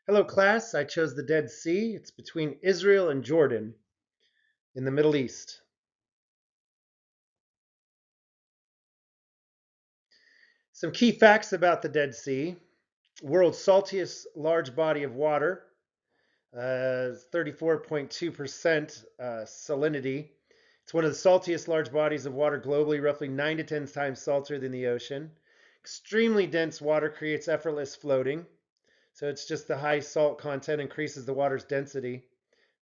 Hello, class. I chose the Dead Sea. It's between Israel and Jordan in the Middle East. Some key facts about the Dead Sea. World's saltiest large body of water, 34.2% salinity. It's one of the saltiest large bodies of water globally, roughly 9 to 10 times saltier than the ocean. Extremely dense water creates effortless floating. So it's just the high salt content increases the water's density,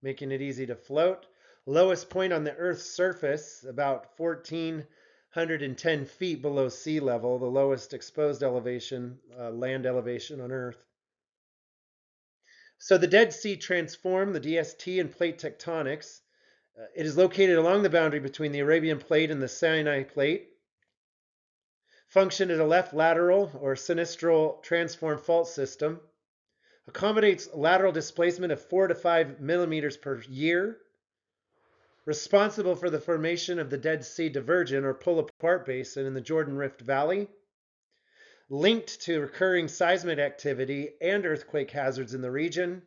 making it easy to float. Lowest point on the Earth's surface, about 1,410 feet below sea level, the lowest exposed elevation, land elevation on Earth. So the Dead Sea transformed the DST and plate tectonics. It is located along the boundary between the Arabian Plate and the Sinai Plate. Function as a left lateral or sinistral transform fault system. Accommodates lateral displacement of 4 to 5 millimeters per year. Responsible for the formation of the Dead Sea Divergent or pull-apart basin in the Jordan Rift Valley. Linked to recurring seismic activity and earthquake hazards in the region.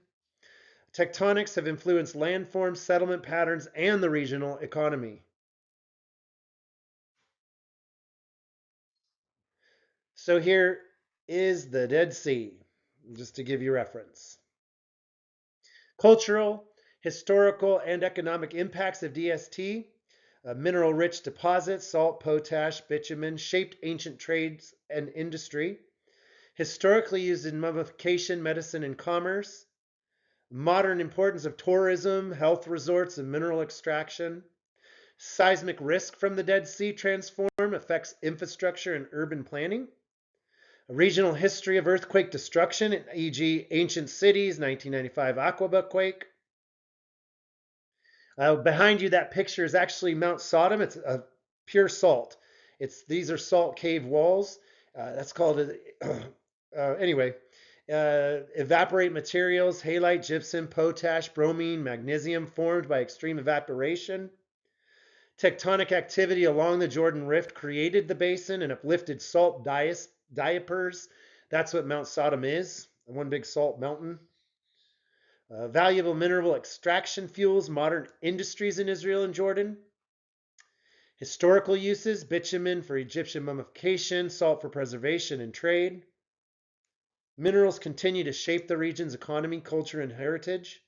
Tectonics have influenced landforms, settlement patterns, and the regional economy. So here is the Dead Sea, just to give you reference. Cultural, historical, and economic impacts of DST. Mineral-rich deposits, salt, potash, bitumen, shaped ancient trades and industry. Historically used in mummification, medicine, and commerce. Modern importance of tourism, health resorts, and mineral extraction. Seismic risk from the Dead Sea transform affects infrastructure and urban planning. A regional history of earthquake destruction, e.g. ancient cities, 1995 Aqaba quake. Behind you, that picture is actually Mount Sodom. It's pure salt. These are salt cave walls. That's called anyway. Evaporate materials, halite, gypsum, potash, bromine, magnesium formed by extreme evaporation. Tectonic activity along the Jordan Rift created the basin and uplifted salt diapers. That's what Mount Sodom is, one big salt mountain. Valuable mineral extraction fuels, modern industries in Israel and Jordan. Historical uses, bitumen for Egyptian mummification, salt for preservation and trade. Minerals continue to shape the region's economy, culture, and heritage.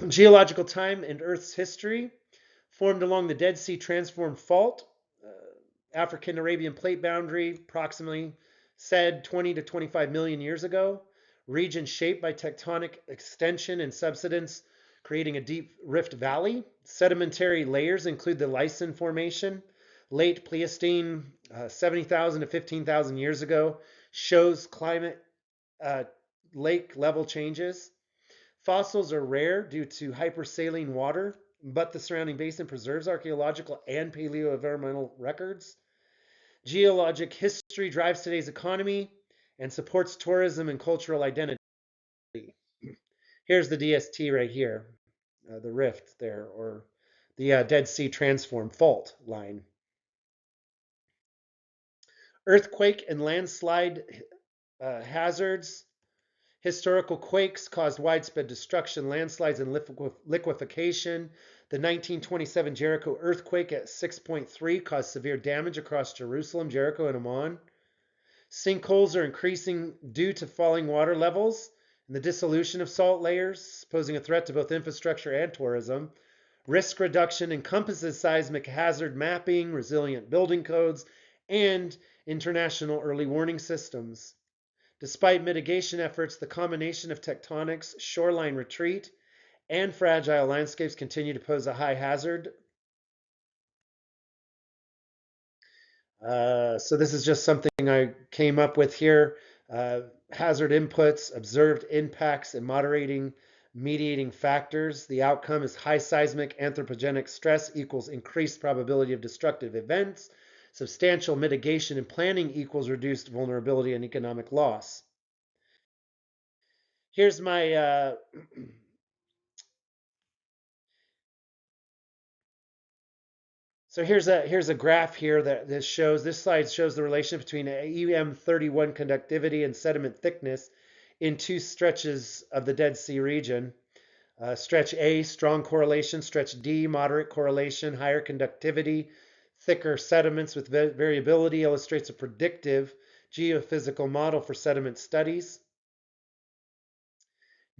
Geological time and Earth's history. Formed along the Dead Sea Transform Fault, African-Arabian plate boundary, approximately said 20 to 25 million years ago. Region shaped by tectonic extension and subsidence, creating a deep rift valley. Sedimentary layers include the Lycine Formation, late Pleistocene, 70,000 to 15,000 years ago, shows climate lake level changes. Fossils are rare due to hypersaline water, but the surrounding basin preserves archaeological and paleoenvironmental records. Geologic history drives today's economy and supports tourism and cultural identity. Here's the DST right here, the rift there, or the Dead Sea Transform Fault line. Earthquake and landslide hazards. Historical quakes caused widespread destruction, landslides, and liquefaction. The 1927 Jericho earthquake at 6.3 caused severe damage across Jerusalem, Jericho, and Amman. Sinkholes are increasing due to falling water levels and the dissolution of salt layers, posing a threat to both infrastructure and tourism. Risk reduction encompasses seismic hazard mapping, resilient building codes, and international early warning systems. Despite mitigation efforts, the combination of tectonics, shoreline retreat, and fragile landscapes continue to pose a high hazard. So this is just something I came up with here. Hazard inputs, observed impacts, and mediating factors. The outcome is high seismic anthropogenic stress equals increased probability of destructive events. Substantial mitigation and planning equals reduced vulnerability and economic loss. Here's my So here's a graph here that shows, this slide shows the relationship between EM31 conductivity and sediment thickness in two stretches of the Dead Sea region. Stretch A, strong correlation. Stretch D, moderate correlation, higher conductivity, thicker sediments with variability, illustrates a predictive geophysical model for sediment studies.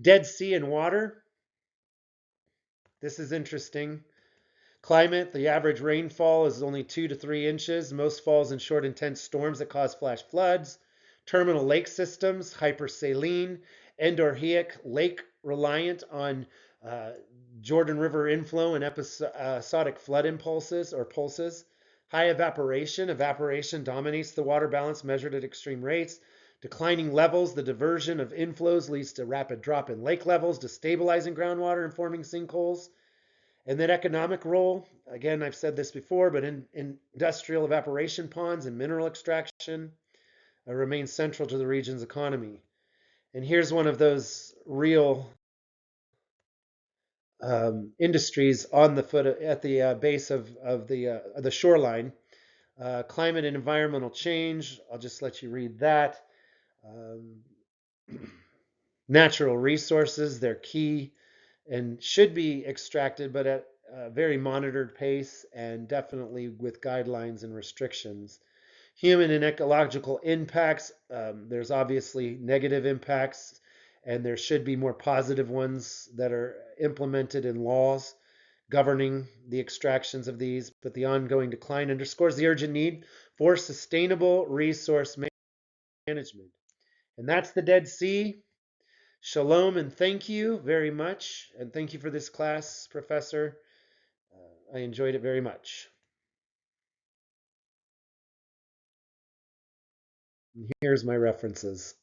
Dead Sea and water. This is interesting. Climate, the average rainfall is only 2 to 3 inches. Most falls in short, intense storms that cause flash floods. Terminal lake systems, hypersaline, endorheic, lake reliant on uh, Jordan River inflow and episodic flood impulses or pulses. High evaporation. Evaporation dominates the water balance measured at extreme rates. Declining levels, the diversion of inflows leads to rapid drop in lake levels, destabilizing groundwater and forming sinkholes. And then economic role, again, I've said this before, but in industrial evaporation ponds and mineral extraction remain central to the region's economy. And here's one of those real industries on the foot at the base of the shoreline. Climate and environmental change. I'll just let you read that. Um, Natural resources, they're key and should be extracted, but at a very monitored pace and definitely with guidelines and restrictions. Human and ecological impacts, there's obviously negative impacts, and there should be more positive ones that are implemented in laws governing the extractions of these. But the ongoing decline underscores the urgent need for sustainable resource management. And that's the Dead Sea. Shalom and thank you very much. And thank you for this class, Professor. I enjoyed it very much. And here's my references.